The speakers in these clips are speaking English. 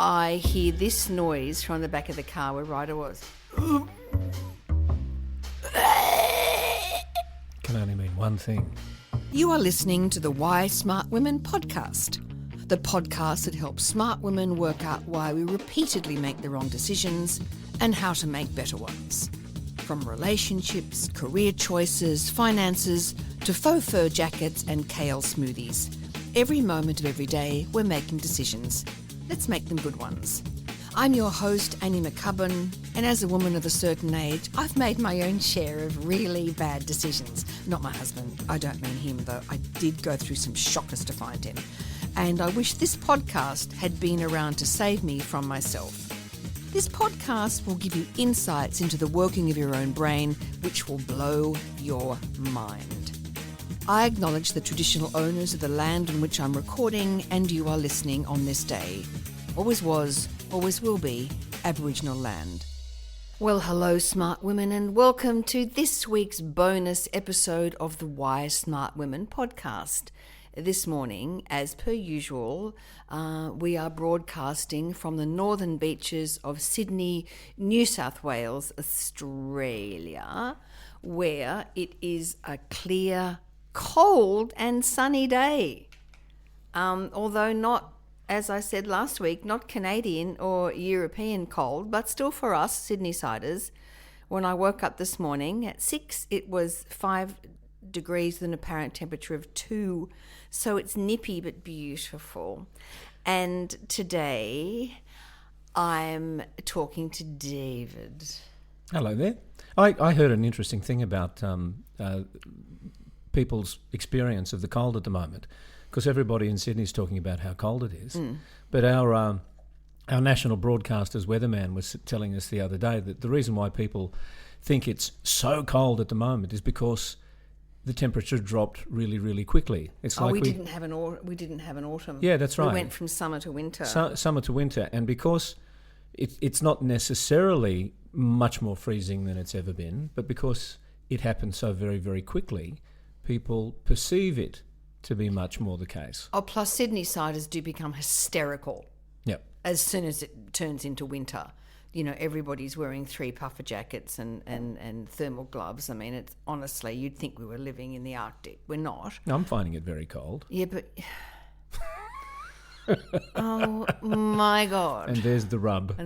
I hear this noise from the back of the car where Ryder was. Can only mean one thing. You are listening to the Why Smart Women podcast, the podcast that helps smart women work out why we repeatedly make the wrong decisions and how to make better ones. From relationships, career choices, finances, to faux fur jackets and kale smoothies. Every moment of every day, we're making decisions. Let's make them good ones. I'm your host, Annie McCubbin, and as a woman of a certain age, I've made my own share of really bad decisions. Not my husband. I don't mean him, though. I did go through some shockers to find him. And I wish this podcast had been around to save me from myself. This podcast will give you insights into the working of your own brain, which will blow your mind. I acknowledge the traditional owners of the land on which I'm recording and you are listening on this day. Always was, always will be, Aboriginal land. Well, hello, smart women, and welcome to this week's bonus episode of the Why Smart Women podcast. This morning, as per usual, we are broadcasting from the northern beaches of Sydney, New South Wales, Australia, where it is a clear, cold and sunny day. Although not, as I said last week, not Canadian or European cold, but still for us, Sydney-siders. When I woke up this morning at 6, it was 5 degrees with an apparent temperature of 2. So it's nippy but beautiful. And today I'm talking to David. Hello there. I heard an interesting thing about people's experience of the cold at the moment, because everybody in Sydney is talking about how cold it is. But our national broadcaster's weatherman was telling us the other day that the reason why people think it's so cold at the moment is because the temperature dropped really, really quickly. It's like we didn't have an autumn. Yeah, that's right. We went from summer to winter. Summer to winter, and because it's not necessarily much more freezing than it's ever been, but because it happened so very, very quickly, people perceive it to be much more the case. Oh, plus Sydney-siders do become hysterical. Yep. As soon as it turns into winter. You know, everybody's wearing 3 puffer jackets and thermal gloves. I mean, it's honestly, you'd think we were living in the Arctic. We're not. I'm finding it very cold. Yeah, but... oh, my God. And there's the rub.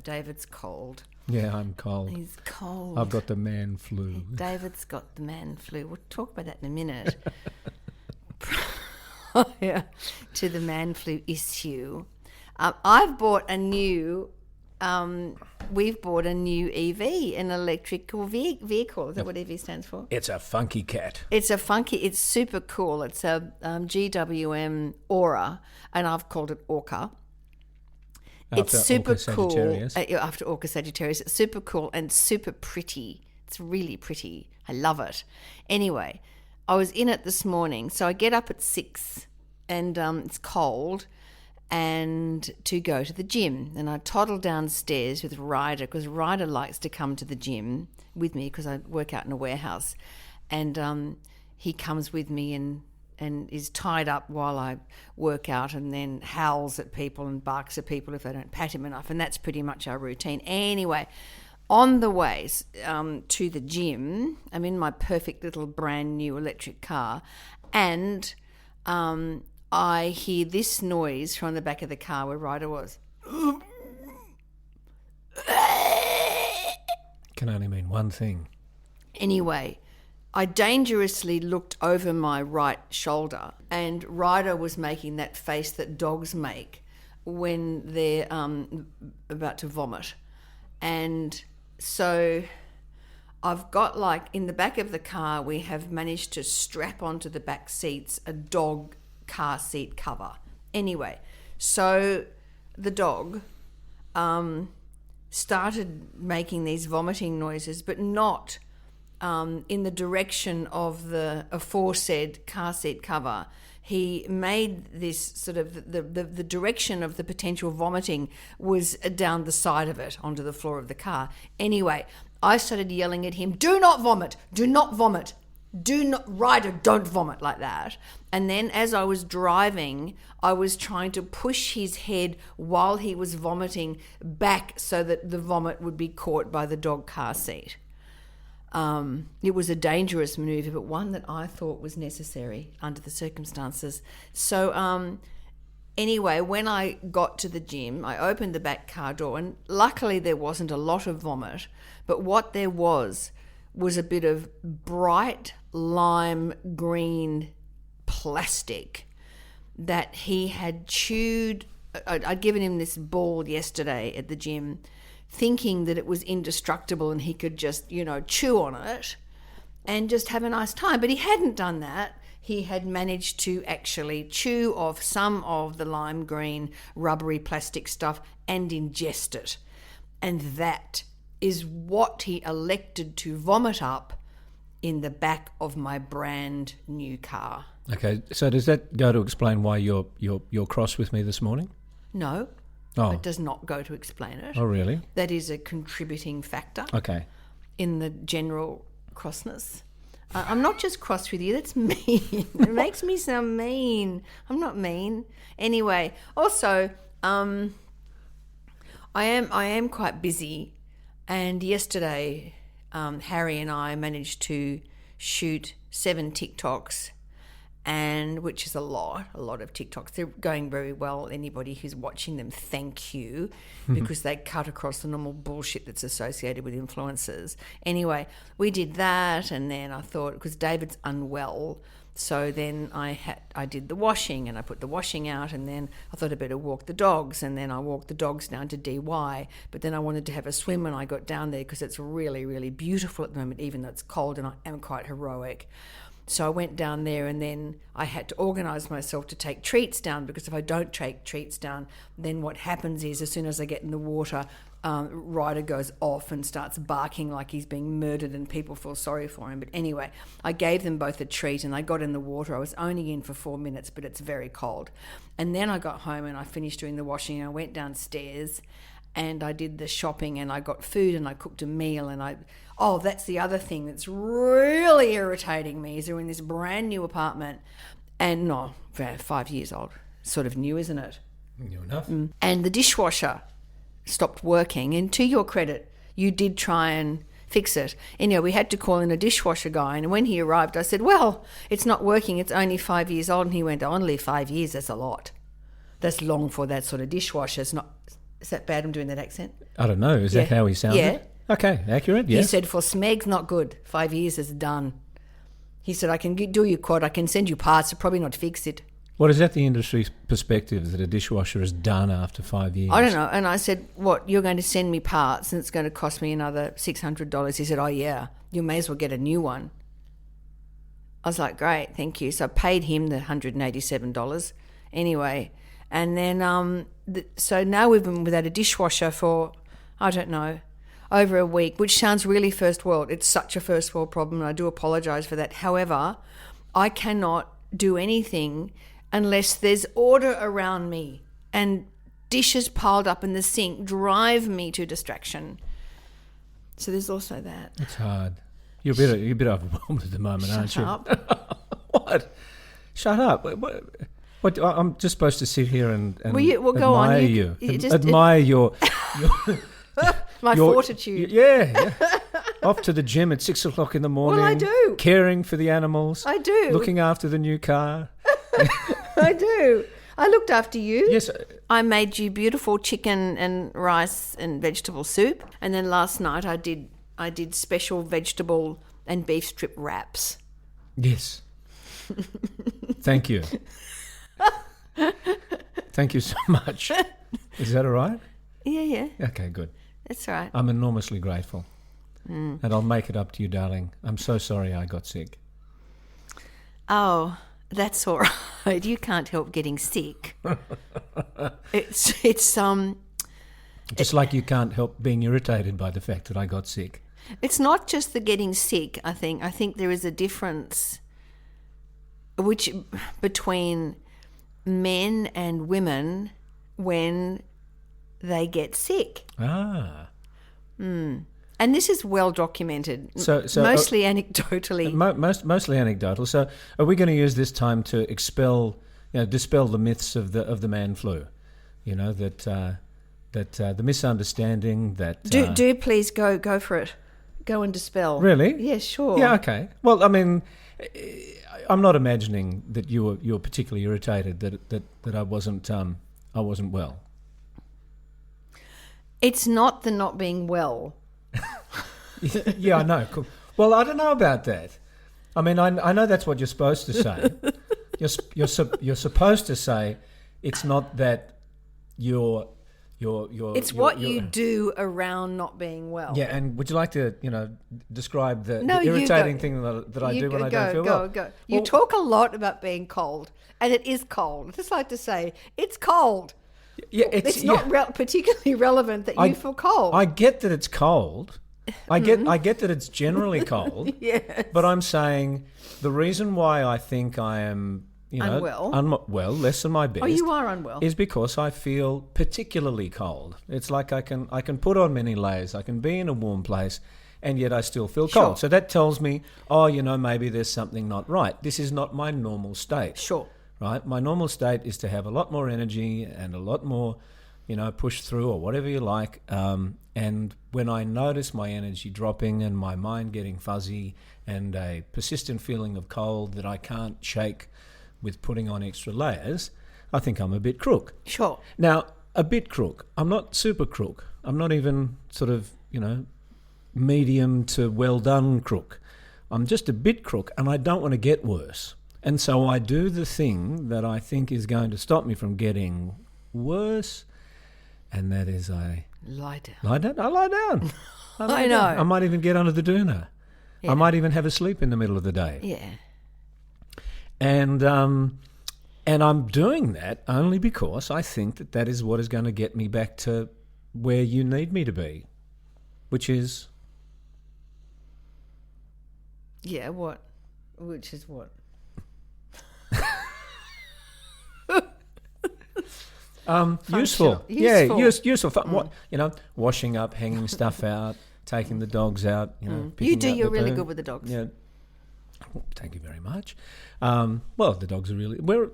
David's cold. Yeah, I'm cold. He's cold. I've got the man flu. David's got the man flu. We'll talk about that in a minute. Yeah, to the man flu issue. I've bought a new... we've bought a new EV, an electrical vehicle. Is that what EV stands for? It's a funky cat. It's super cool. It's a GWM Aura, and I've called it Orca. It's super cool. After Orca Sagittarius. It's super cool and super pretty. It's really pretty. I love it. Anyway, I was in it this morning. So I get up at 6 and it's cold, and to go to the gym. And I toddle downstairs with Ryder, because Ryder likes to come to the gym with me because I work out in a warehouse. And he comes with me and is tied up while I work out, and then howls at people and barks at people if they don't pat him enough. And that's pretty much our routine. Anyway, on the way to the gym, I'm in my perfect little brand new electric car, and I hear this noise from the back of the car where Ryder was. Can only mean one thing. Anyway, I dangerously looked over my right shoulder, and Ryder was making that face that dogs make when they're about to vomit. And so I've got, like, in the back of the car, we have managed to strap onto the back seats a dog car seat cover. Anyway, so the dog started making these vomiting noises, but not in the direction of the aforesaid car seat cover. He made this sort of, the direction of the potential vomiting was down the side of it onto the floor of the car. Anyway, I started yelling at him, "Do not vomit, do not vomit." don't vomit like that. And then as I was driving, I was trying to push his head while he was vomiting back so that the vomit would be caught by the dog car seat. It was a dangerous manoeuvre, but one that I thought was necessary under the circumstances. So anyway, when I got to the gym, I opened the back car door, and luckily there wasn't a lot of vomit, but what there was a bit of bright lime green plastic that he had chewed. I'd given him this ball yesterday at the gym, thinking that it was indestructible and he could just, chew on it and just have a nice time. But he hadn't done that. He had managed to actually chew off some of the lime green rubbery plastic stuff and ingest it. And that is what he elected to vomit up in the back of my brand new car. Okay, so does that go to explain why you're cross with me this morning? No. Oh. It does not go to explain it. Oh, really? That is a contributing factor. Okay. In the general crossness. I'm not just cross with you, that's mean. It makes me sound mean. I'm not mean. Anyway, also, I am quite busy, and yesterday Harry and I managed to shoot 7 TikToks, and which is a lot of TikToks. They're going very well. Anybody who's watching them, thank you, because they cut across the normal bullshit that's associated with influencers. Anyway, we did that, and then I thought, because David's unwell, so then I did the washing, and I put the washing out, and then I thought I'd better walk the dogs, and then I walked the dogs down to DY, but then I wanted to have a swim when I got down there because it's really, really beautiful at the moment, even though it's cold, and I am quite heroic. So I went down there, and then I had to organise myself to take treats down, because if I don't take treats down, then what happens is as soon as I get in the water, Ryder goes off and starts barking like he's being murdered, and people feel sorry for him. But anyway, I gave them both a treat, and I got in the water. I was only in for 4 minutes, but it's very cold. And then I got home and I finished doing the washing, and I went downstairs and I did the shopping, and I got food, and I cooked a meal, and that's the other thing that's really irritating me, is they're in this brand new apartment, and 5 years old, sort of new, isn't it? New enough. And the dishwasher stopped working, and to your credit, you did try and fix it. Anyway, we had to call in a dishwasher guy, and when he arrived, I said, well, it's not working, it's only 5 years old, and he went, only 5 years, that's a lot. That's long for that sort of dishwasher. It's not... Is that bad, I'm doing that accent? I don't know. Is that how he sounded? Yeah. Okay, accurate, yeah. He said, for Smeg's not good. 5 years is done. He said, I can do your quote, I can send you parts, I'll probably not fix it. What is that the industry's perspective, that a dishwasher is done after 5 years? I don't know. And I said, what, you're going to send me parts and it's going to cost me another $600? He said, oh, yeah, you may as well get a new one. I was like, great, thank you. So I paid him the $187. Anyway, and then so now we've been without a dishwasher for, I don't know, over a week, which sounds really first world. It's such a first world problem, and I do apologise for that. However, I cannot do anything unless there's order around me, and dishes piled up in the sink drive me to distraction. So there's also that. It's hard. You're a bit overwhelmed at the moment, aren't you? Shut up. What? Shut up. What, I'm just supposed to sit here and go admire on. you. Admire your my fortitude. Yeah. Off to the gym at 6 o'clock in the morning. Well, I do. Caring for the animals. I do. Looking after the new car. I do. I looked after you. Yes. I made you beautiful chicken and rice and vegetable soup. And then last night I did special vegetable and beef strip wraps. Yes. Thank you. Thank you so much. Is that all right? Yeah. Okay, good. That's all right. I'm enormously grateful. And I'll make it up to you, darling. I'm so sorry I got sick. Oh, that's all right. You can't help getting sick. It's just like you can't help being irritated by the fact that I got sick. It's not just the getting sick, I think. I think there is a difference between men and women when they get sick. Ah. And And this is well documented, So mostly anecdotally. Mostly anecdotal. So are we going to use this time to dispel the myths of the man flu? You know, that the misunderstanding that... Do please go for it. Go and dispel. Really? Yeah, sure. Yeah, okay. Well, I mean, I'm not imagining that you were particularly irritated that I wasn't well. It's not the not being well. Yeah, I know. Cool. Well, I don't know about that. I mean, I know that's what you're supposed to say. You're supposed to say it's not that you're It's what you do around not being well. Yeah, and would you like to describe the you irritating go. thing that I do when I go, don't feel go, well? Go. You talk a lot about being cold, and it is cold. I just like to say it's cold. Yeah, it's not particularly relevant that you feel cold. I get that it's cold. I get that it's generally cold. Yes. But I'm saying the reason why I think I am, unwell. Less than my best. Oh, you are unwell. Is because I feel particularly cold. It's like I can put on many layers. I can be in a warm place, and yet I still feel cold. So that tells me, maybe there's something not right. This is not my normal state. Sure. Right? My normal state is to have a lot more energy and a lot more, push through or whatever you like. And when I notice my energy dropping and my mind getting fuzzy and a persistent feeling of cold that I can't shake with putting on extra layers, I think I'm a bit crook. Sure. Now, a bit crook. I'm not super crook. I'm not even sort of, medium to well done crook. I'm just a bit crook, and I don't want to get worse. And so I do the thing that I think is going to stop me from getting worse, and that is I lie down. I lie down. I know. I might even get under the doona. Yeah. I might even have a sleep in the middle of the day. Yeah. And I'm doing that only because I think that is what is going to get me back to where you need me to be, which is... Yeah, what? Which is what? Useful. Yeah, useful. What, washing up, hanging stuff out, taking the dogs out. You do. You're really good with the dogs. Yeah. Well, thank you very much. Well, the dogs are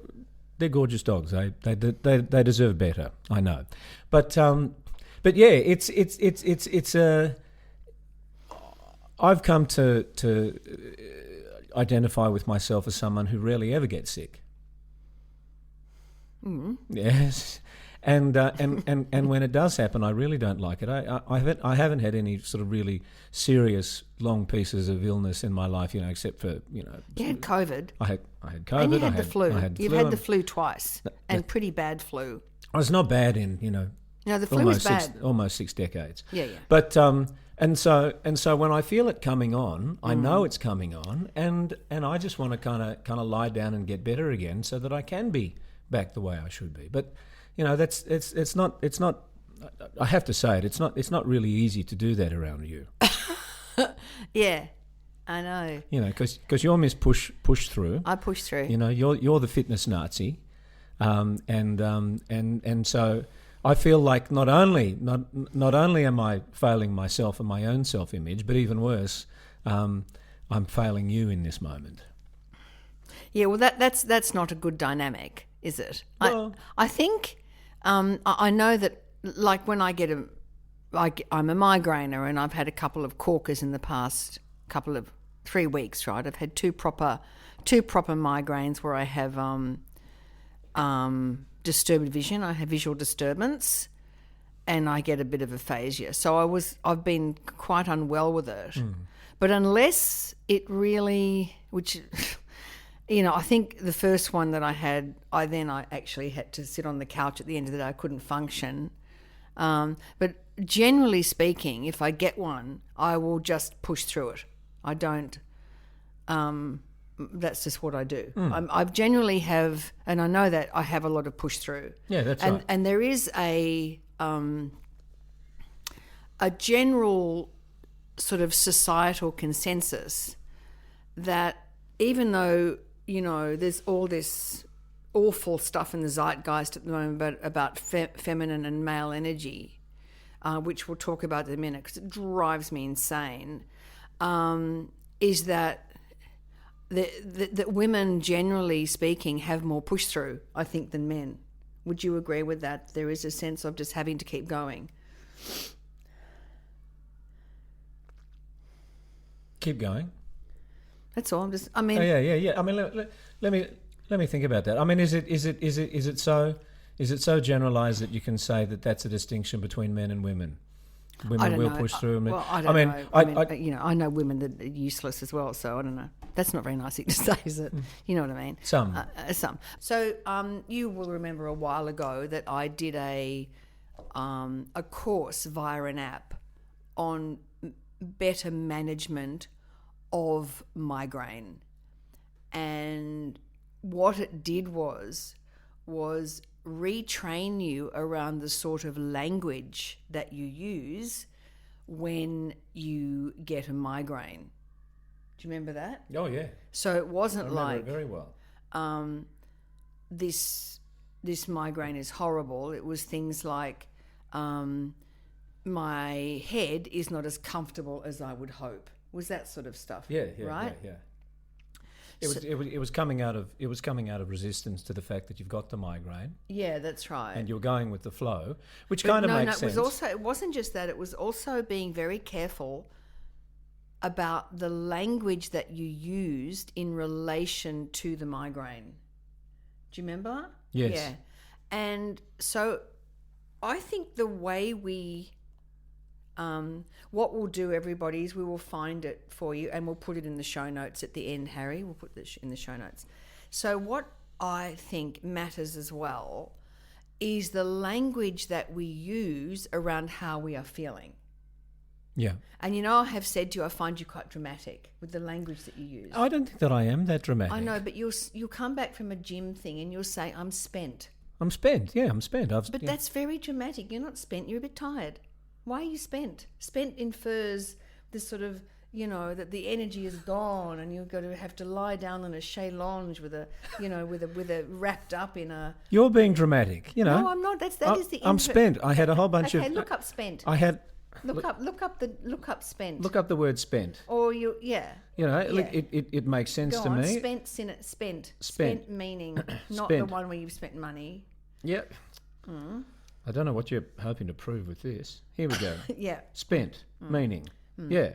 they're gorgeous dogs. They deserve better. I know, but yeah, it's I've come to identify with myself as someone who rarely ever gets sick. Mm. Yes, and when it does happen, I really don't like it. I haven't had any sort of really serious long pieces of illness in my life, except for You had COVID. I had COVID. And you had the flu. You've had the flu twice, and pretty bad flu. It's not bad in No, the flu was bad. Almost 6 decades. Yeah. But and so when I feel it coming on, I know it's coming on, and I just want to kind of lie down and get better again, so that I can be back the way I should be. But it's not. I have to say it. It's not really easy to do that around you. Yeah, I know. Because you're Miss Push Through. I push through. You're the fitness Nazi, and so I feel like not only am I failing myself and my own self-image, but even worse, I'm failing you in this moment. Yeah, well, that's not a good dynamic, is it? Well, I think I know that, like, when I get I'm a migrainer, and I've had a couple of corkers in the past 3 weeks, right? I've had two proper migraines where I have disturbed vision. I have visual disturbance, and I get a bit of aphasia. So I've been quite unwell with it. Mm. But unless it really, which, I think the first one that I had, I actually had to sit on the couch at the end of the day. I couldn't function. But generally speaking, if I get one, I will just push through it. I don't. That's just what I do. I generally have, and I know that I have a lot of push through. Yeah, that's right. And there is a general sort of societal consensus that even though, there's all this awful stuff in the zeitgeist at the moment about feminine and male energy, which we'll talk about in a minute because it drives me insane, is that that women, generally speaking, have more push through, I think, than men. Would you agree with that? There is a sense of just having to keep going. Keep going. That's all. Yeah. I mean, let me think about that. I mean, is it so generalised that you can say that that's a distinction between men and women? Women will push through. Well, I don't know. I know women that are useless as well, so I don't know. That's not very nice to say, is it? You know what I mean? Some. So you will remember a while ago that I did a course via an app on better management of migraine. And what it did was retrain you around the sort of language that you use when you get a migraine. Do you remember that? Oh, yeah. So it wasn't like it very well. This migraine is horrible. It was things like my head is not as comfortable as I would hope. Was that sort of stuff? Yeah, right? Yeah. It was coming out of resistance to the fact that you've got the migraine. Yeah, that's right. And you're going with the flow, which kind of makes sense. It wasn't just that. It was also being very careful about the language that you used in relation to the migraine. Do you remember? Yes. Yeah. And so I think the way we what we'll do, everybody, is we will find it for you and we'll put it in the show notes at the end, Harry. We'll put this in the show notes. So what I think matters as well is the language that we use around how we are feeling. Yeah. And I have said to you, I find you quite dramatic with the language that you use. I don't think that I am that dramatic. I know, but you'll come back from a gym thing and you'll say, I'm spent. I'm spent. Yeah, I'm spent. But that's very dramatic. You're not spent. You're a bit tired. Why are you spent? Spent infers this sort of, that the energy is gone and you're going to have to lie down on a chaise lounge with a wrapped up in a... You're being dramatic, No, I'm not. That is the... I'm spent. I had a whole bunch of... Okay, look up spent. I had... Look up spent. Look up the word spent. Or you, yeah. It makes sense to me. Spent meaning not the one where you've spent money. Yep. Mm. I don't know what you're hoping to prove with this. Here we go. Yeah. Spent meaning. Yeah.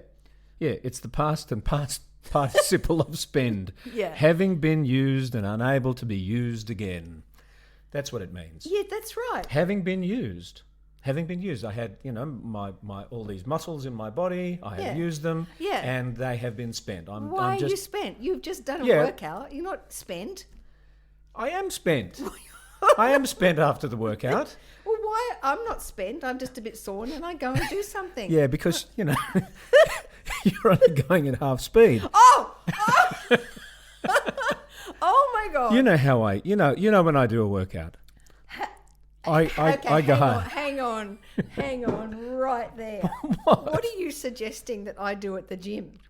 It's the past and past participle of spend. Yeah. Having been used and unable to be used again. That's what it means. Yeah, that's right. Having been used. I had, my all these muscles in my body. I have used them. Yeah. And they have been spent. Why are you spent? You've just done a workout. You're not spent. I am spent. I am spent after the workout. Well, why? I'm not spent. I'm just a bit sore and I go and do something. Yeah, because, you're only going at half speed. Oh my God. You know how when I do a workout. I go hang on right there. What are you suggesting that I do at the gym?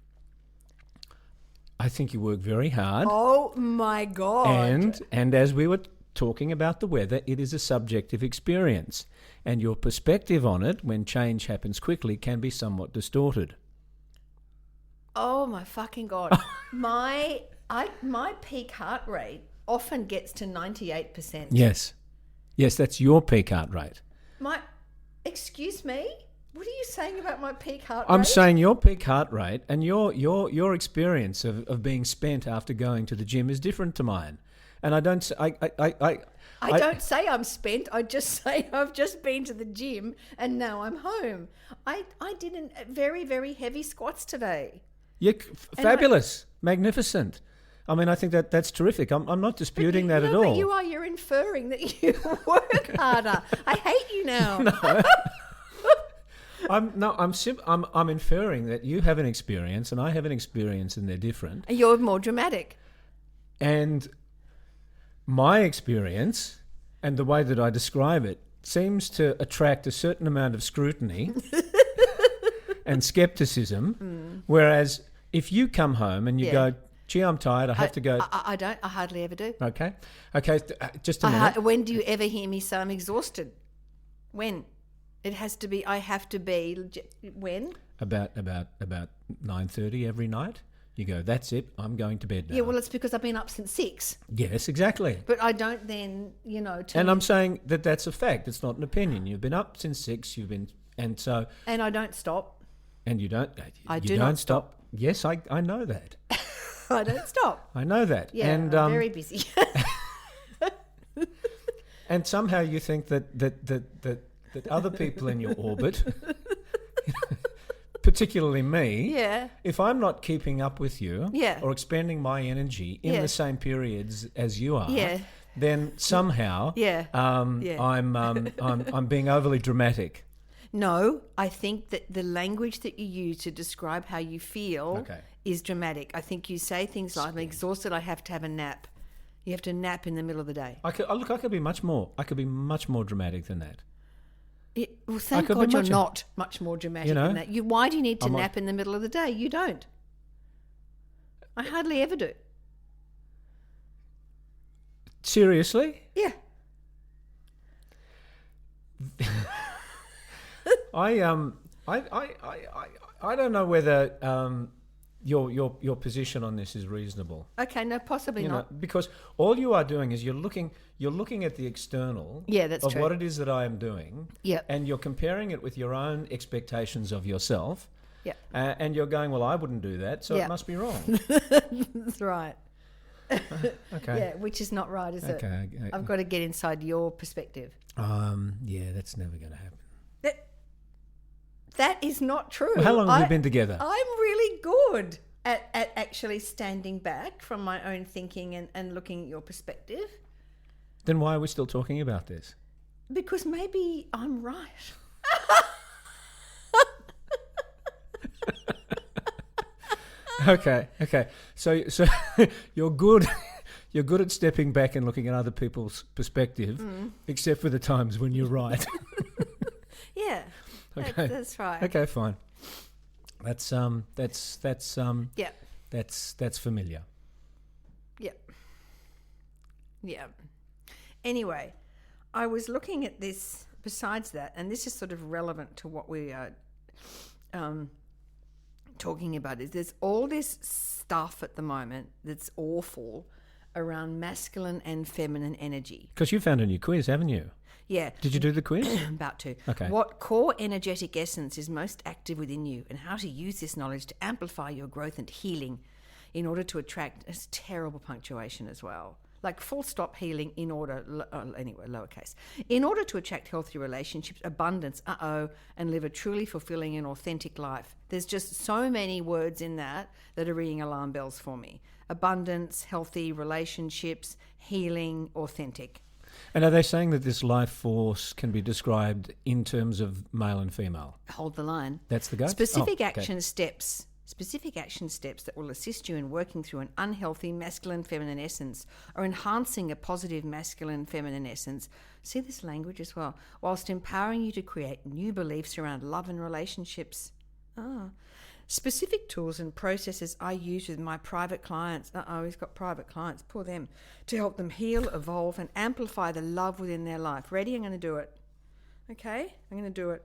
I think you work very hard. Oh my God. And as we were talking about the weather, it is a subjective experience, and your perspective on it when change happens quickly can be somewhat distorted. Oh my fucking God. My peak heart rate often gets to 98%. Yes, that's your peak heart rate. Excuse me? What are you saying about my peak heart rate? I'm saying your peak heart rate and your experience of being spent after going to the gym is different to mine. And I don't say I'm spent. I just say I've just been to the gym and now I'm home. I did very, very heavy squats today. Yeah, fabulous, magnificent. I mean, I think that's terrific. I'm not disputing that at all. But you're inferring that you work harder. I hate you now. No. I'm inferring that you have an experience and I have an experience and they're different. And you're more dramatic. And my experience and the way that I describe it seems to attract a certain amount of scrutiny and skepticism. Whereas if you come home and you go, gee, I'm tired, I have to go. I don't. I hardly ever do. Okay, just a minute. When do you ever hear me say I'm exhausted? When? It has to be. I have to be. When? About 9:30 every night. You go, that's it, I'm going to bed now. Yeah, well, it's because I've been up since 6. Yes, exactly. But I don't then, And I'm saying that that's a fact. It's not an opinion. You've been up since 6. And I don't stop. And you don't. I you do don't not stop. Yes, I know that. I don't stop. I know that. Yeah, and, I'm very busy. And somehow you think that other people in your orbit, particularly me, Yeah. if I'm not keeping up with you, Yeah. or expending my energy in Yeah. the same periods as you are, Yeah. then somehow, Yeah. I'm being overly dramatic. No, I think that the language that you use to describe how you feel is dramatic. I think you say things like, I'm exhausted, I have to have a nap. You have to nap in the middle of the day. I could be much more dramatic than that. Well, thank God you're not much more dramatic than that. Why do you need to nap in the middle of the day? You don't. I hardly ever do. Seriously? Yeah. I don't know whether your position on this is reasonable. Okay, no, possibly not. Because all you are doing is you're looking at the external that's of true. what it is that I am doing, and you're comparing it with your own expectations of yourself, and you're going, well, I wouldn't do that, so it must be wrong. That's right. Okay. Yeah, which is not right, is it? Okay. I've got to get inside your perspective. Yeah, that's never going to happen. That is not true. Well, how long have we been together? I'm really good at actually standing back from my own thinking and looking at your perspective. Then why are we still talking about this? Because maybe I'm right. Okay. So you're good. You're good at stepping back and looking at other people's perspective, except for the times when you're right. Yeah. Okay. That's right. Okay, fine. That's familiar. Yeah. Anyway, I was looking at this besides that, and this is sort of relevant to what we are talking about, is there's all this stuff at the moment that's awful around masculine and feminine energy. Because you found a new quiz, haven't you? Yeah. Did you do the quiz? About to. Okay. What core energetic essence is most active within you, and how to use this knowledge to amplify your growth and healing in order to attract... It's terrible punctuation as well. Like full stop healing in order... anyway, lowercase. In order to attract healthy relationships, abundance, and live a truly fulfilling and authentic life. There's just so many words in that are ringing alarm bells for me. Abundance, healthy relationships, healing, authentic. And are they saying that this life force can be described in terms of male and female? Hold the line. That's the go? Specific action steps that will assist you in working through an unhealthy masculine-feminine essence or enhancing a positive masculine-feminine essence. See this language as well. Whilst empowering you to create new beliefs around love and relationships. Specific tools and processes I use with my private clients. He's got private clients. Poor them. To help them heal, evolve, and amplify the love within their life. Ready? I'm going to do it. Okay? I'm going to do it.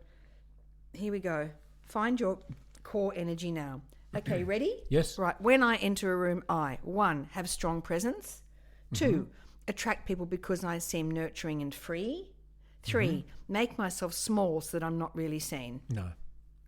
Here we go. Find your core energy now. Okay, ready? Yes. Right. When I enter a room, 1, have strong presence. 2, attract people because I seem nurturing and free. 3, make myself small so that I'm not really seen. No.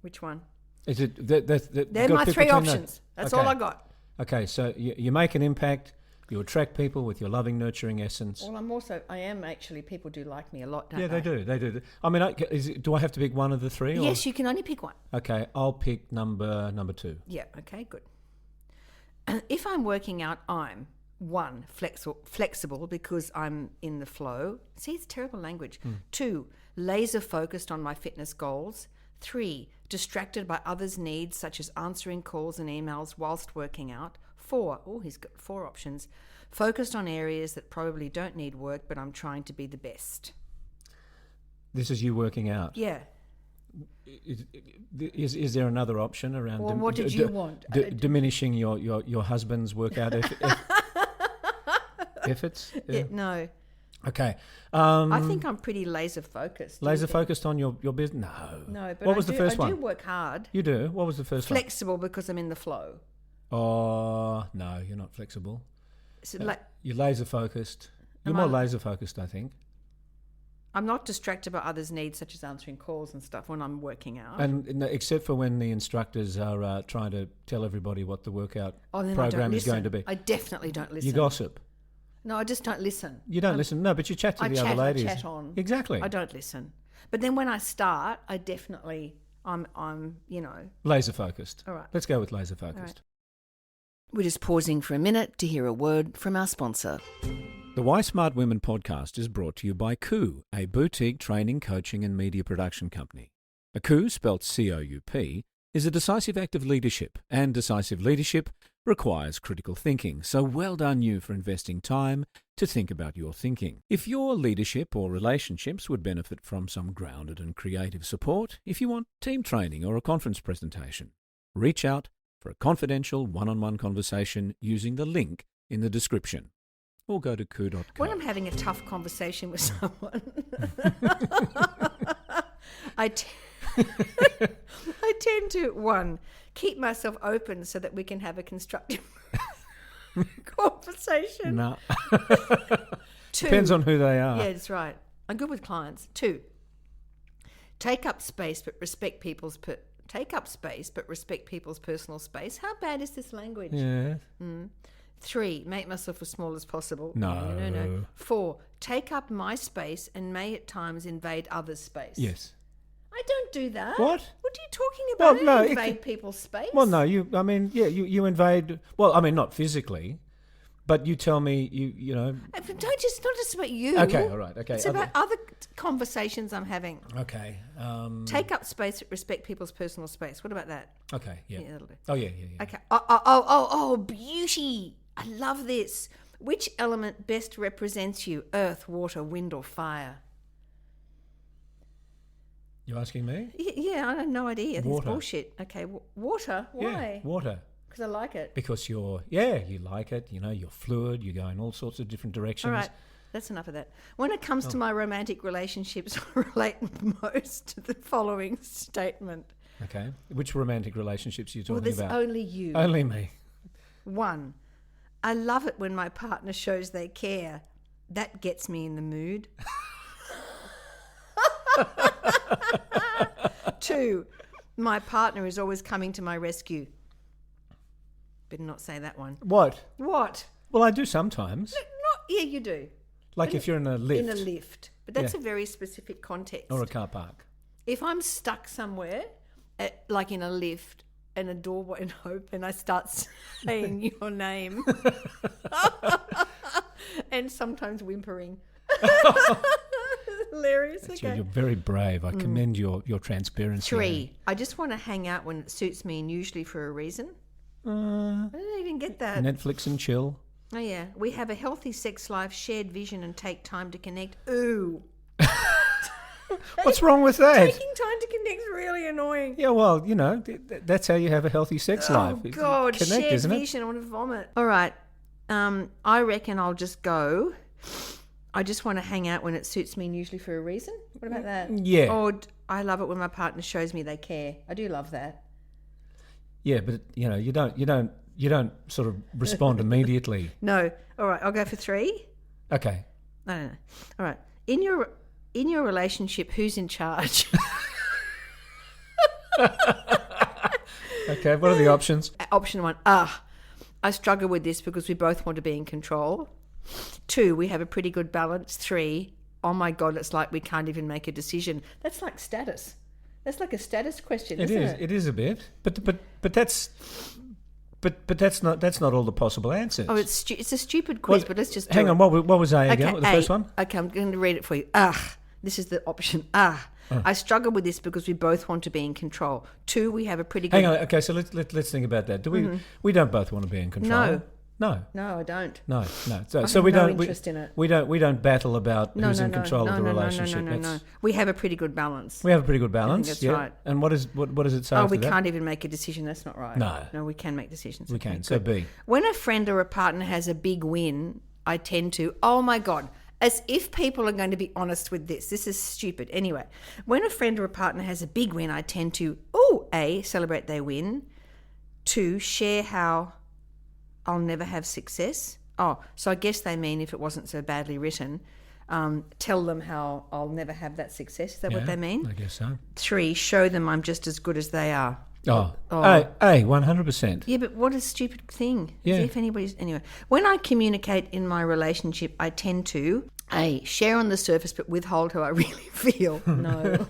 Which one? Is it? They're my 3 options. That's all I got. Okay, so you make an impact. You attract people with your loving, nurturing essence. Well, I am actually, people do like me a lot, don't they they? They do. I mean, do I have to pick one of the 3? Or? Yes, you can only pick one. Okay, I'll pick number 2. Yeah, okay, good. If I'm working out, I'm 1, flexible because I'm in the flow. See, it's terrible language. 2, laser focused on my fitness goals. 3, distracted by others' needs, such as answering calls and emails whilst working out. 4, he's got 4 options. Focused on areas that probably don't need work, but I'm trying to be the best. This is you working out? Yeah. Is there another option around... Well, what did you want? Diminishing your husband's workout efforts? No. Okay. I think I'm pretty laser focused. Laser focused on your business? No, but what was the first one? I do work hard. You do? What was the first one? Flexible because I'm in the flow. Oh, no, you're not flexible. So You're laser focused. You're more laser focused, I think. I'm not distracted by others' needs, such as answering calls and stuff when I'm working out. And except for when the instructors are trying to tell everybody what the workout program is going to be. I definitely don't listen. You gossip. No, I just don't listen. You don't listen? No, but you chat to the other ladies. I chat on. Exactly. I don't listen. But then when I start, I definitely, I'm laser focused. All right. Let's go with laser focused. Right. We're just pausing for a minute to hear a word from our sponsor. The Why Smart Women podcast is brought to you by COOP, a boutique training, coaching and media production company. A COOP, spelt C-O-U-P, is a decisive act of leadership, and decisive leadership requires critical thinking. So well done you for investing time to think about your thinking. If your leadership or relationships would benefit from some grounded and creative support, if you want team training or a conference presentation, reach out for a confidential one-on-one conversation using the link in the description. Or go to coo.co. When I'm having a tough conversation with someone, I tend to, one, keep myself open so that we can have a constructive conversation. No. Two, depends on who they are. Yeah, that's right. I'm good with clients. Two, take up space but respect people's personal space. How bad is this language? Yeah. Three, make myself as small as possible. No. Four, take up my space and may at times invade others' space. Yes. I don't do that. What? What are you talking about? Well, I don't invade people's space. Well, no, you invade, well, I mean, not physically, but you tell me, you know. Not just about you. Okay, all right, okay. It's about other conversations I'm having. Okay. Take up space, respect people's personal space. What about that? Okay, yeah. Yeah, that'll do. Oh, yeah. Okay. Oh, beauty. I love this. Which element best represents you? Earth, water, wind, or fire? You asking me? Yeah, I have no idea. I think Water. it's bullshit. Okay, water. Why? Yeah, water. Because I like it. Because you like it. You know, you're fluid. You go in all sorts of different directions. All right, that's enough of that. When it comes to my romantic relationships, I relate most to the following statement. Okay. Which romantic relationships are you talking Well, there's about? only you. Only me. 1, I love it when my partner shows they care. That gets me in the mood. 2, my partner is always coming to my rescue. Better not say that one. What? What? Well, I do sometimes. Yeah, you do. Like if you're in a lift. In a lift. But that's a very specific context. Or a car park. If I'm stuck somewhere, like in a lift, and a door won't open, I start saying your name. And sometimes whimpering. Hilarious. Okay. You're very brave. I commend your transparency. 3, I just want to hang out when it suits me and usually for a reason. I don't even get that. Netflix and chill. Oh, yeah. We have a healthy sex life, shared vision, and take time to connect. Ooh. What's wrong with that? Taking time to connect is really annoying. Yeah, well, you know, that's how you have a healthy sex life. Oh, God. Connect, shared isn't vision. I want to vomit. All right. I reckon I'll just go. I just want to hang out when it suits me and usually for a reason. What about that? Yeah. Or I love it when my partner shows me they care. I do love that. Yeah, but you know, you don't sort of respond immediately. No. All right, I'll go for 3. Okay. No. All right. In your relationship, who's in charge? Okay, what are the options? Option 1, I struggle with this because we both want to be in control. 2, we have a pretty good balance. 3, oh my God, it's like we can't even make a decision. That's like status. That's like a status question, isn't it? It is a bit, but that's not all the possible answers. Oh, it's a stupid quiz, but let's just do hang on. What was A again? Okay, The first one? Okay, I'm going to read it for you. This is the option. I struggle with this because we both want to be in control. 2, we have a pretty good... Hang on. Okay, so let's think about that. Do we don't both want to be in control? No, I don't. No. I So have we no don't. interest in it. We don't battle about who's in control of the relationship. No. We have a pretty good balance. We have a pretty good balance. I think that's right. And what does it say? Oh, after we that? can't even make a decision. That's not right. No, we can make decisions. We can. So B. When a friend or a partner has a big win, I tend to, oh my God, As if people are going to be honest with this. This is stupid. Anyway, when a friend or a partner has a big win, I tend to, A, celebrate their win. 2, share how I'll never have success. Oh, so I guess they mean if it wasn't so badly written, tell them how I'll never have that success. Is that what they mean? I guess so. 3, show them I'm just as good as they are. Oh. 100%. Yeah, but what a stupid thing. Yeah. As if anybody's... Anyway, when I communicate in my relationship, I tend to, A, share on the surface but withhold how I really feel. No.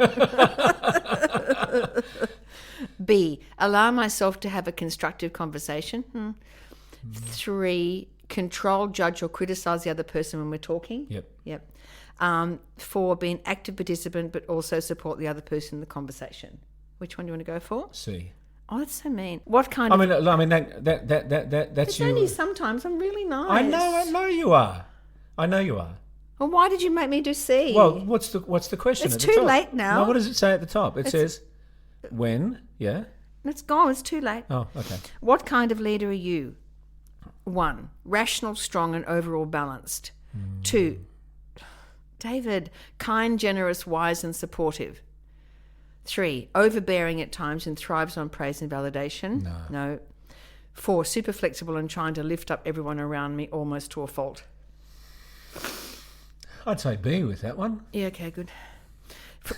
B, allow myself to have a constructive conversation. 3, control, judge or criticise the other person when we're talking. Yep. 4, be an active participant but also support the other person in the conversation. Which one do you want to go for? C. Oh, that's so mean. What kind of... I mean that's it's you. only sometimes. I'm really nice. I know you are. Well, why did you make me do C? Well, what's the question? It's at the too top? late now. No, what does it say at the top? It says when. Yeah. It's gone. It's too late. Oh, okay. What kind of leader are you? 1, rational, strong and overall balanced. 2, David, kind, generous, wise and supportive. 3, overbearing at times and thrives on praise and validation. No. 4, super flexible and trying to lift up everyone around me almost to a fault. I'd say B with that one. Yeah, okay, good.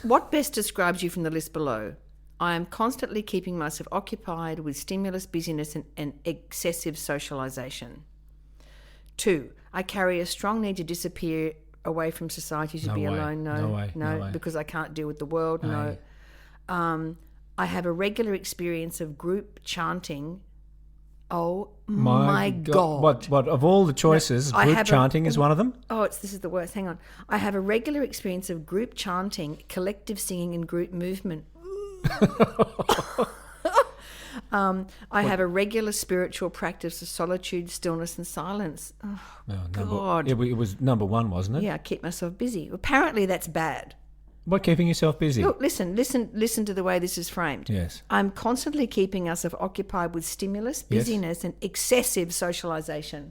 What best describes you from the list below? I am constantly keeping myself occupied with stimulus, busyness and excessive socialisation. 2, I carry a strong need to disappear away from society to be alone. No way. Because I can't deal with the world. No. I have a regular experience of group chanting. Oh my God. What of all the choices, group chanting is one of them? Oh, this is the worst. Hang on. I have a regular experience of group chanting, collective singing and group movement. I have a regular spiritual practice of solitude, stillness and silence. Oh, God. It was number 1, wasn't it? Yeah, I keep myself busy. Apparently that's bad. What, keeping yourself busy? Look, listen to the way this is framed. Yes. I'm constantly keeping myself occupied with stimulus, busyness and excessive socialisation.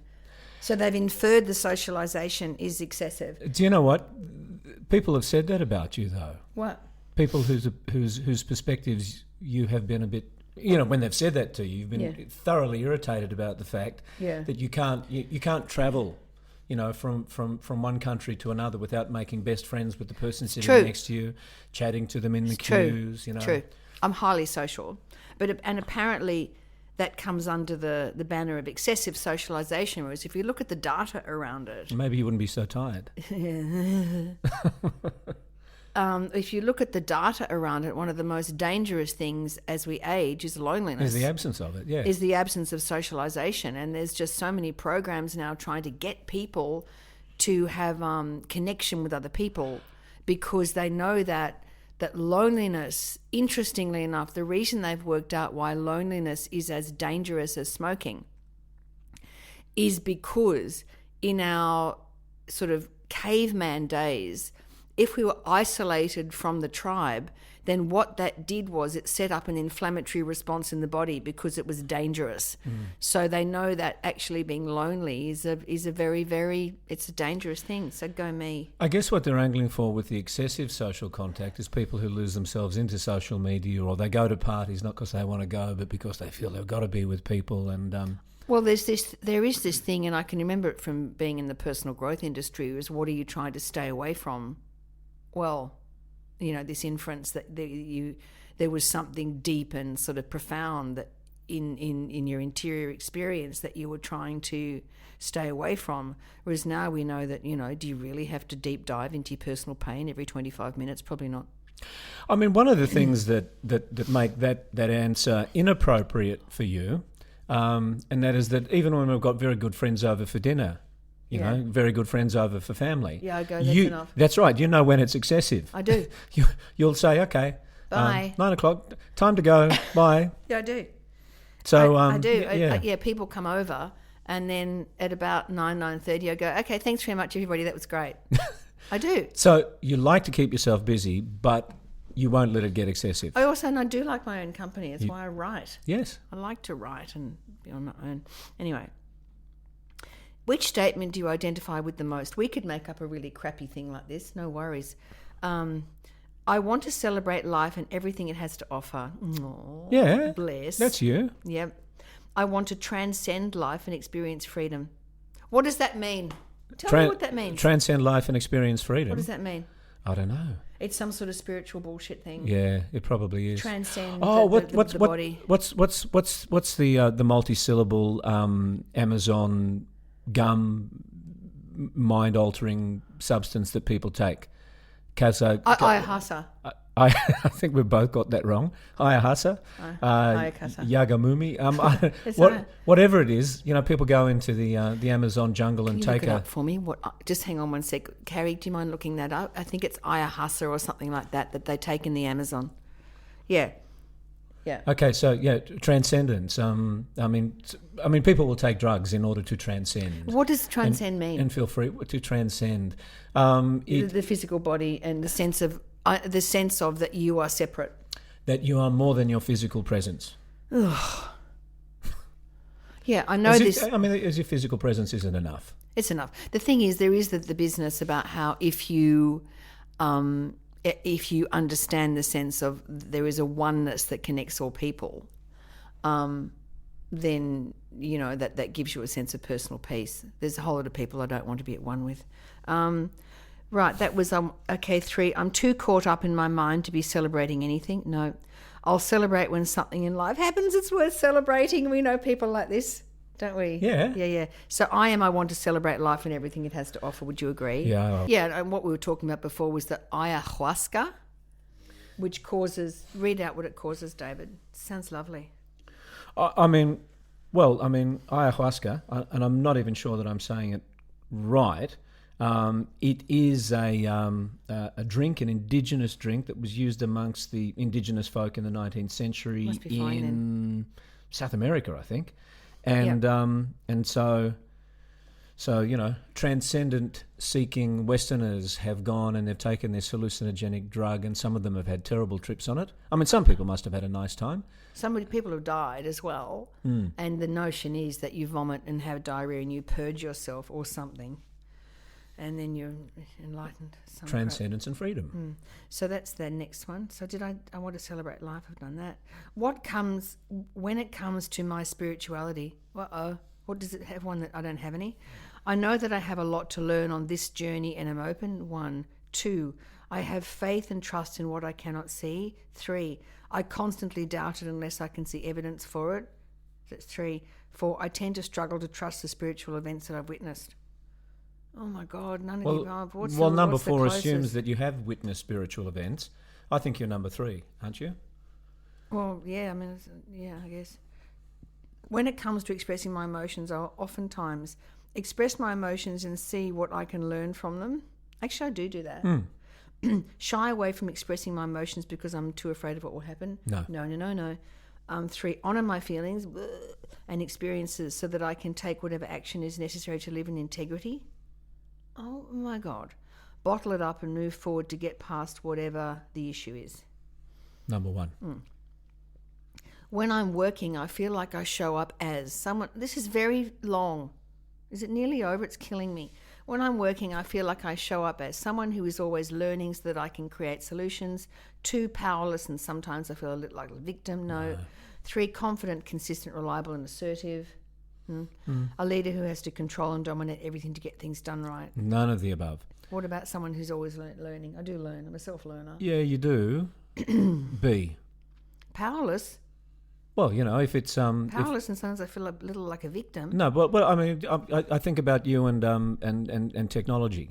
So they've inferred the socialisation is excessive. Do you know what? People have said that about you, though. What? People whose perspectives you have been a bit... when they've said that to you, you've been thoroughly irritated about the fact that you can't travel... from one country to another without making best friends with the person sitting next to you, chatting to them in the queues. True. I'm highly social, and apparently that comes under the banner of excessive socialisation. Whereas if you look at the data around it, maybe you wouldn't be so tired. If you look at the data around it, one of the most dangerous things as we age is loneliness. Is the absence of it, yeah. Is the absence of socialisation. And there's just so many programs now trying to get people to have connection with other people because they know that loneliness, interestingly enough, the reason they've worked out why loneliness is as dangerous as smoking is because in our sort of caveman days, if we were isolated from the tribe, then what that did was it set up an inflammatory response in the body because it was dangerous. So they know that actually being lonely is a very, very, it's a dangerous thing. So go me. I guess what they're angling for with the excessive social contact is people who lose themselves into social media, or they go to parties not because they want to go, but because they feel they've got to be with people. And well, there is this thing, and I can remember it from being in the personal growth industry, is what are you trying to stay away from? Well, this inference that there was something deep and sort of profound that in your interior experience that you were trying to stay away from. Whereas now we know that, do you really have to deep dive into your personal pain every 25 minutes? Probably not. I mean, one of the things that make that answer inappropriate for you, and that is that even when we've got very good friends over for dinner, very good friends over for family. Yeah, I go, that's enough. That's right. You know when it's excessive. I do. You'll say, okay, bye. 9:00, time to go, bye. Yeah, I do. So I do. Yeah. People come over and then at about 9:30 I go, okay, thanks very much everybody, that was great. I do. So you like to keep yourself busy, but you won't let it get excessive. I do like my own company. It's why I write. Yes. I like to write and be on my own. Anyway. Which statement do you identify with the most? We could make up a really crappy thing like this. No worries. I want to celebrate life and everything it has to offer. Aww, Yeah. bless. That's you. Yep. I want to transcend life and experience freedom. What does that mean? Tell me what that means. Transcend life and experience freedom. What does that mean? I don't know. It's some sort of spiritual bullshit thing. Yeah, it probably is. Transcend the body. What's the multi-syllable Amazon gum mind-altering substance that people take? Ayahuasca. I think we've both got that wrong. Ayahuasca, Ayahuasca. Yagamumi, whatever it is. People go into the Amazon jungle and Can you take look it up for me? Just hang on one sec. Carrie, do you mind looking that up? I think it's ayahuasca or something like that they take in the Amazon. Yeah. Yeah. Okay, so transcendence. I mean, people will take drugs in order to transcend. What does transcend mean? And feel free to transcend. The physical body and the sense of that you are separate. That you are more than your physical presence. Ugh. Yeah, I know as your physical presence isn't enough. It's enough. The thing is, there is the business about how if you understand the sense of there is a oneness that connects all people, then that gives you a sense of personal peace. There's a whole lot of people I don't want to be at one with. Right, that was okay. 3. I'm too caught up in my mind to be celebrating anything. No, I'll celebrate when something in life happens. It's worth celebrating. We know people like this, don't we? Yeah. So I want to celebrate life and everything it has to offer. Would you agree? Yeah. Yeah, and what we were talking about before was the ayahuasca, which causes... Read out what it causes, David. Sounds lovely. Ayahuasca, and I'm not even sure that I'm saying it right. It is a drink, an indigenous drink that was used amongst the indigenous folk in the 19th century in South America, I think. And so transcendent seeking Westerners have gone and they've taken this hallucinogenic drug, and some of them have had terrible trips on it. I mean, some people must have had a nice time. People have died as well. And the notion is that you vomit and have diarrhea and you purge yourself or something. And then you're enlightened. Transcendence and freedom. So that's the next one. So I want to celebrate life. I've done that. What comes when it comes to my spirituality? What does it have? One that I don't have any. I know that I have a lot to learn on this journey and I'm open. 1. 2. I have faith and trust in what I cannot see. 3. I constantly doubt it unless I can see evidence for it. That's 3. 4. I tend to struggle to trust the spiritual events that I've witnessed. Oh my God, none of you have. Number 4 assumes that you have witnessed spiritual events. I think you're number 3, aren't you? Well, yeah, I guess. When it comes to expressing my emotions, I'll oftentimes express my emotions and see what I can learn from them. Actually, I do that. Shy away from expressing my emotions because I'm too afraid of what will happen. No. 3, honour my feelings and experiences so that I can take whatever action is necessary to live in integrity. Oh my God. Bottle it up and move forward to get past whatever the issue is. Number 1. When I'm working, I feel like I show up as someone... This is very long. Is it nearly over? It's killing me. When I'm working, I feel like I show up as someone who is always learning so that I can create solutions. 2, powerless, and sometimes I feel a little like a victim. No. 3, confident, consistent, reliable, and assertive. A leader who has to control and dominate everything to get things done right. None of the above. What about someone who's always learning? I do learn. I'm a self-learner. Yeah, you do. B. Powerless? Well, if it's... powerless, and sometimes I feel a little like a victim. No, but I think about you and technology,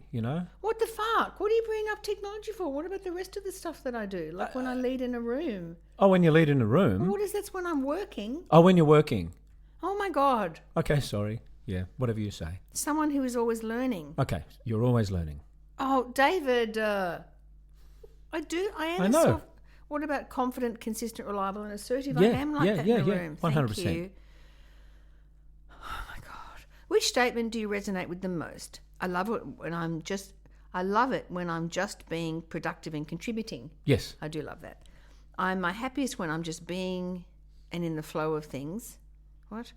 What the fuck? What are you bringing up technology for? What about the rest of the stuff that I do? Like when I lead in a room. Oh, when you lead in a room? Well, that's when I'm working. Oh, when you're working. Oh my God. Okay, sorry. Yeah, whatever you say. Someone who is always learning. Okay, you're always learning. Oh, David, I am. I know. What about confident, consistent, reliable, and assertive? I am like that in the room. 100%. Thank you. Oh my God. Which statement do you resonate with the most? I love it when I'm just being productive and contributing. Yes. I do love that. I'm my happiest when I'm just being and in the flow of things. What?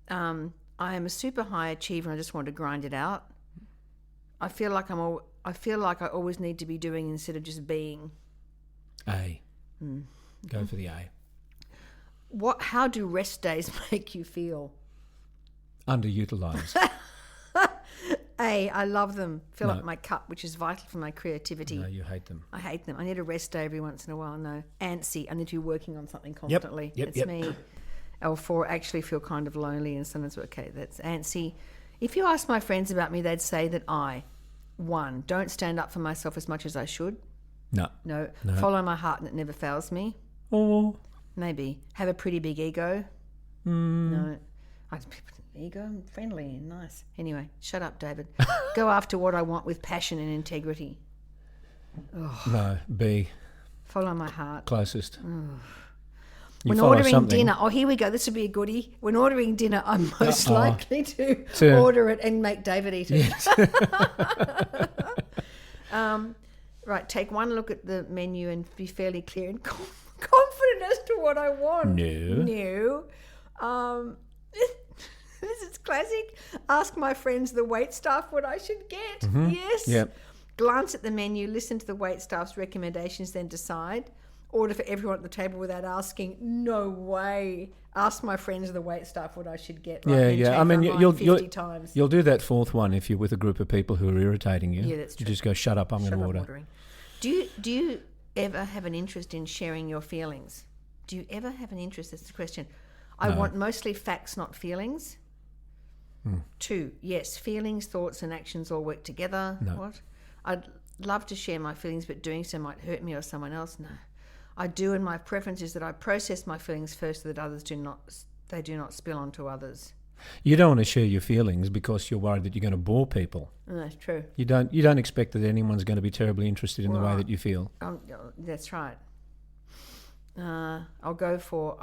I'm I am a super high achiever and I just want to grind it out. I feel like I always need to be doing instead of just being. A. Go for the A. How do rest days make you feel? Underutilised. A, I love them. Fill up my cup, which is vital for my creativity. No, you hate them. I hate them. I need a rest day every once in a while. No. Antsy. I need to be working on something constantly. Yep. That's me. L4, actually feel kind of lonely and sometimes, okay, that's antsy. If you ask my friends about me, they'd say that I, 1, don't stand up for myself as much as I should. No. Follow my heart and it never fails me. Oh. Maybe. Have a pretty big ego. No. Ego, I'm friendly and nice. Anyway, shut up, David. Go after what I want with passion and integrity. No, B. Follow my heart. Closest. When ordering dinner, here we go. This would be a goodie. When ordering dinner, I'm most likely to order it and make David eat it. Yes. Right, take one look at the menu and be fairly clear and confident as to what I want. No. This is classic. Ask my friends, the wait staff, what I should get. Yes. Yep. Glance at the menu, listen to the wait staff's recommendations, then decide. Order for everyone at the table without asking. No way. Ask my friends, the wait staff, what I should get. Right? Yeah. I mean, you'll 50 times. You'll do that fourth one if you're with a group of people who are irritating you. Yeah, that's true. You just go, shut up, I'm going to order. Ordering. Do you ever have an interest in sharing your feelings? Do you ever have an interest? That's the question. I want mostly facts, not feelings. 2, yes, feelings, thoughts and actions all work together. No. What? I'd love to share my feelings, but doing so might hurt me or someone else. No. I do, and my preference is that I process my feelings first so that others do not spill onto others. You don't want to share your feelings because you're worried that you're going to bore people. That's true. You don't expect that anyone's going to be terribly interested in the way that you feel. That's right. I'll go for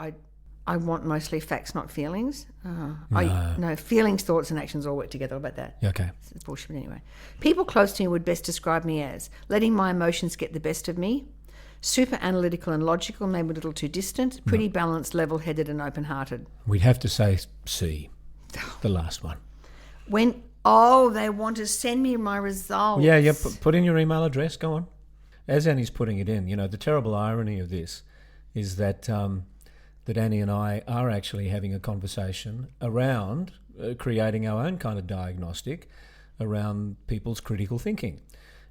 I want mostly facts, not feelings. No, feelings, thoughts and actions all work together. How about that? Okay. It's bullshit, but anyway. People close to me would best describe me as letting my emotions get the best of me, super analytical and logical, maybe a little too distant, pretty balanced, level-headed and open-hearted. We'd have to say C, the last one. They want to send me my results. Yeah, put in your email address, go on. As Annie's putting it in, the terrible irony of this is that that Annie and I are actually having a conversation around creating our own kind of diagnostic around people's critical thinking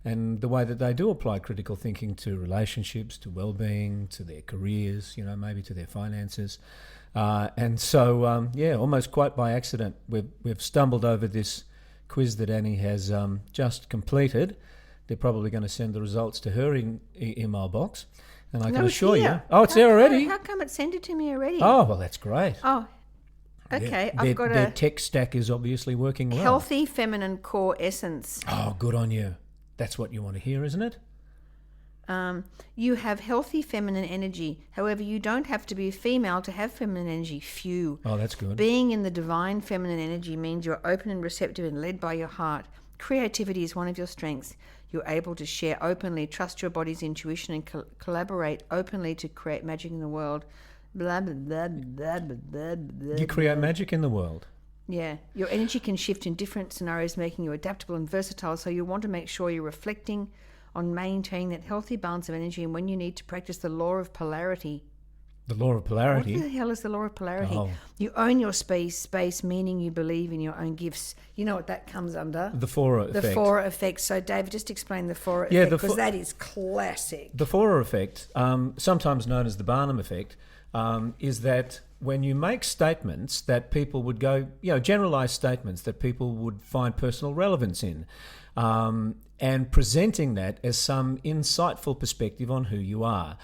and the way that they do apply critical thinking to relationships, to well-being, to their careers, maybe to their finances. And so, almost quite by accident, we've stumbled over this quiz that Annie has just completed. They're probably going to send the results to her email box. And I can assure you... Oh, it's there already? How come it sent it to me already? Oh, well, that's great. Oh, okay. Their tech stack is obviously working well. Healthy feminine core essence. Oh, good on you. That's what you want to hear, isn't it? You have healthy feminine energy. However, you don't have to be a female to have feminine energy. Phew. Oh, that's good. Being in the divine feminine energy means you're open and receptive and led by your heart. Creativity is one of your strengths. You're able to share openly, trust your body's intuition and collaborate openly to create magic in the world. Blah, blah, blah, blah, blah, blah, you create magic in the world. Yeah. Your energy can shift in different scenarios, making you adaptable and versatile, so you want to make sure you're reflecting on maintaining that healthy balance of energy and when you need to practice the law of polarity. The law of polarity? What the hell is the law of polarity? Oh. You own your space, meaning you believe in your own gifts. You know what that comes under? The Forer effect. The Forer effect. So, David, just explain the Forer effect, because that is classic. The Forer effect, sometimes known as the Barnum effect, is that when you make statements that people would go, generalised statements that people would find personal relevance in, and presenting that as some insightful perspective on who you are.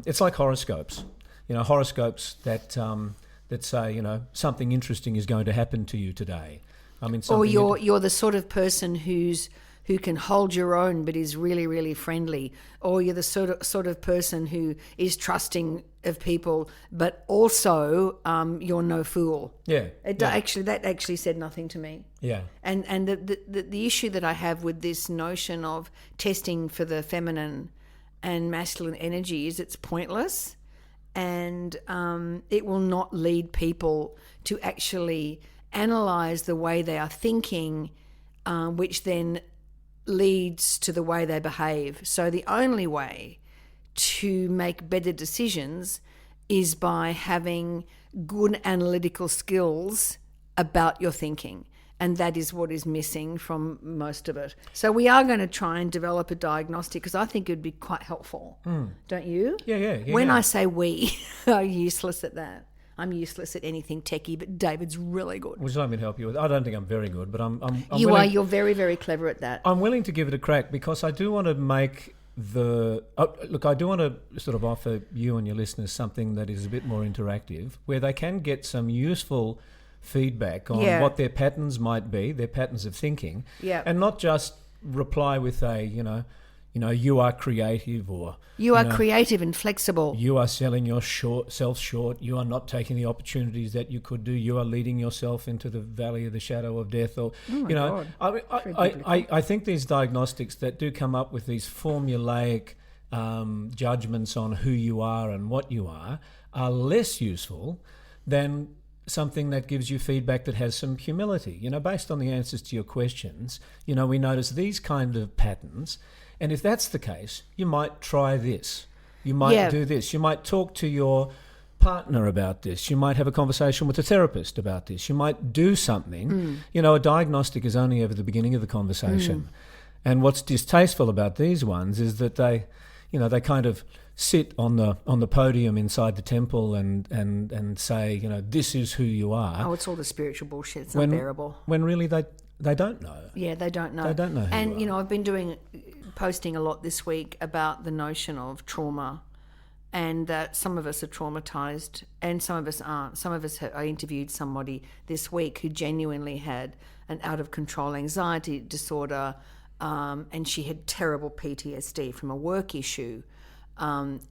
It's like horoscopes, horoscopes that say, something interesting is going to happen to you today. I mean, or you're the sort of person who can hold your own but is really, really friendly, or you're the sort of person who is trusting of people but also you're no fool. Yeah. That actually said nothing to me. Yeah. And the issue that I have with this notion of testing for the feminine and masculine energy is it's pointless, and it will not lead people to actually analyse the way they are thinking, which then leads to the way they behave. So the only way to make better decisions is by having good analytical skills about your thinking. And that is what is missing from most of it. So we are going to try and develop a diagnostic because I think it would be quite helpful. Don't you? Yeah. When I say we are useless at that. I'm useless at anything techie, but David's really good. Would you like me to help you with? I don't think I'm very good, but I'm you willing, are. You're very, very clever at that. I'm willing to give it a crack because I do want to make I do want to sort of offer you and your listeners something that is a bit more interactive, where they can get some useful feedback on what their patterns might be, their patterns of thinking, and not just reply with a, you are creative or... You are creative and flexible. You are selling yourself short. You are not taking the opportunities that you could do. You are leading yourself into the valley of the shadow of death. Or, God. I think these diagnostics that do come up with these formulaic judgments on who you are and what you are less useful than something that gives you feedback that has some humility. Based on the answers to your questions, we notice these kind of patterns. And if that's the case, you might try this. You might do this. You might talk to your partner about this. You might have a conversation with a therapist about this. You might do something. A diagnostic is only ever the beginning of the conversation. And what's distasteful about these ones is that they kind of sit on the podium inside the temple and say, this is who you are. Oh, it's all the spiritual bullshit. It's unbearable. When really they don't know. Yeah, they don't know. They don't know who and, you are. I've been posting a lot this week about the notion of trauma and that some of us are traumatised and some of us aren't. Some of us I interviewed somebody this week who genuinely had an out-of-control anxiety disorder and she had terrible PTSD from a work issue. She was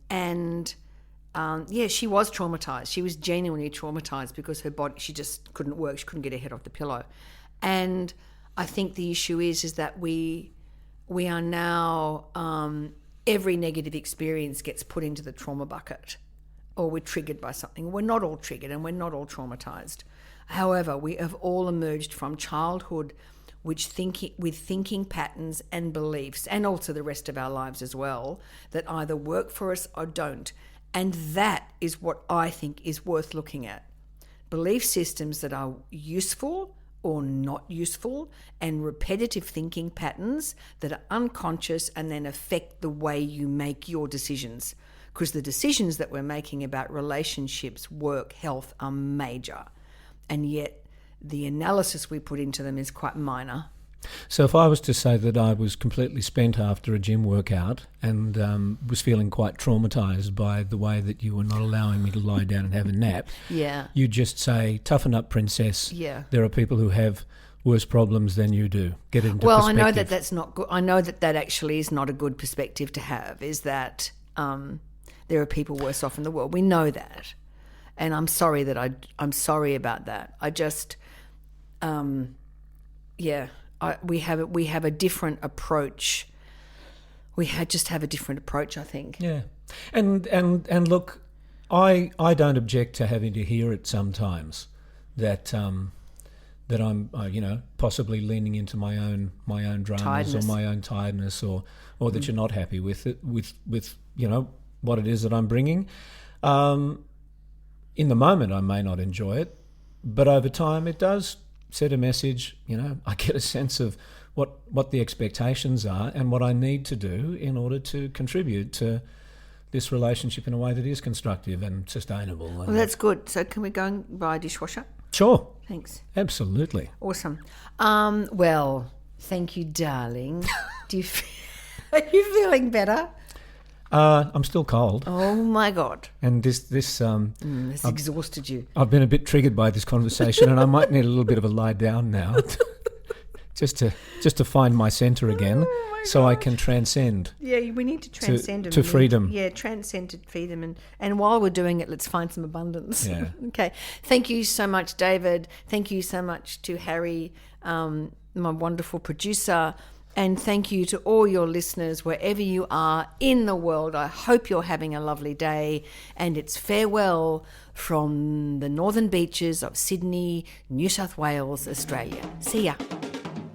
traumatised. She was genuinely traumatised because her body, she just couldn't work. She couldn't get her head off the pillow. And I think the issue is that we are now, every negative experience gets put into the trauma bucket or we're triggered by something. We're not all triggered and we're not all traumatised. However, we have all emerged from childhood with thinking patterns and beliefs, and also the rest of our lives as well, that either work for us or don't. And that is what I think is worth looking at. Belief systems that are useful or not useful, and repetitive thinking patterns that are unconscious and then affect the way you make your decisions. Because the decisions that we're making about relationships, work, health are major. And yet the analysis we put into them is quite minor. So if I was to say that I was completely spent after a gym workout and was feeling quite traumatised by the way that you were not allowing me to lie down and have a nap, you just say, toughen up, princess. Yeah. There are people who have worse problems than you do. Get it into perspective. perspective. I know that that's not good. I know that actually is not a good perspective to have, is that there are people worse off in the world. We know that. And I'm sorry I'm sorry about that. I just, we have a different approach. We just have a different approach, I think. Yeah, and look, I don't object to having to hear it sometimes that that I'm possibly leaning into my own dramas tiredness. or my own tiredness or that you're not happy with it with what it is that I'm bringing. In the moment, I may not enjoy it, but over time, it does set a message. I get a sense of what the expectations are and what I need to do in order to contribute to this relationship in a way that is constructive and sustainable. Well, that's good. So can we go and buy a dishwasher? Sure. Thanks. Absolutely. Awesome. Well, thank you, darling. Are you feeling better? I'm still cold. Oh my God! And this exhausted you. I've been a bit triggered by this conversation, and I might need a little bit of a lie down now, just to find my centre again, so I can transcend. Yeah, we need to transcend to freedom. Transcend to freedom, and while we're doing it, let's find some abundance. Yeah. Okay. Thank you so much, David. Thank you so much to Harry, my wonderful producer. And thank you to all your listeners wherever you are in the world. I hope you're having a lovely day, and it's farewell from the northern beaches of Sydney, New South Wales, Australia. See ya.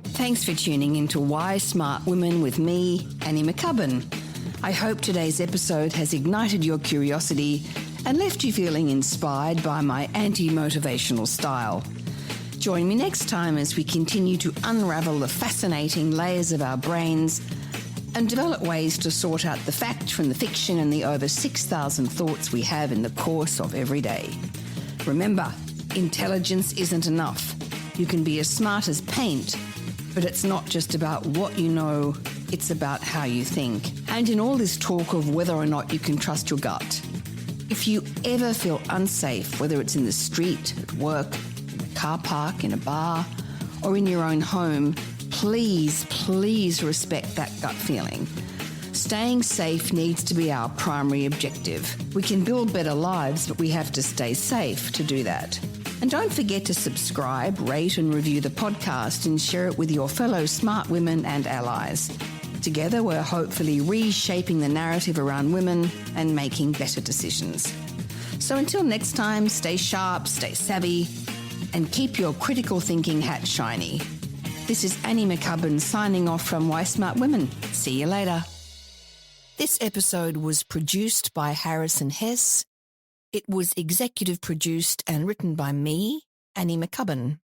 Thanks for tuning into Why Smart Women with me, Annie McCubbin. I hope today's episode has ignited your curiosity and left you feeling inspired by my anti-motivational style. Join me next time as we continue to unravel the fascinating layers of our brains and develop ways to sort out the fact from the fiction and the over 6,000 thoughts we have in the course of every day. Remember, intelligence isn't enough. You can be as smart as paint, but it's not just about what you know, it's about how you think. And in all this talk of whether or not you can trust your gut, if you ever feel unsafe, whether it's in the street, at work, car park, in a bar, or in your own home, please respect that gut feeling. Staying safe needs to be our primary objective. We can build better lives, but we have to stay safe to do that. And don't forget to subscribe, rate and review the podcast and share it with your fellow smart women and allies. Together, we're hopefully reshaping the narrative around women and making better decisions. So until next time, stay sharp, stay savvy, and keep your critical thinking hat shiny. This is Annie McCubbin signing off from Why Smart Women. See you later. This episode was produced by Harrison Hess. It was executive produced and written by me, Annie McCubbin.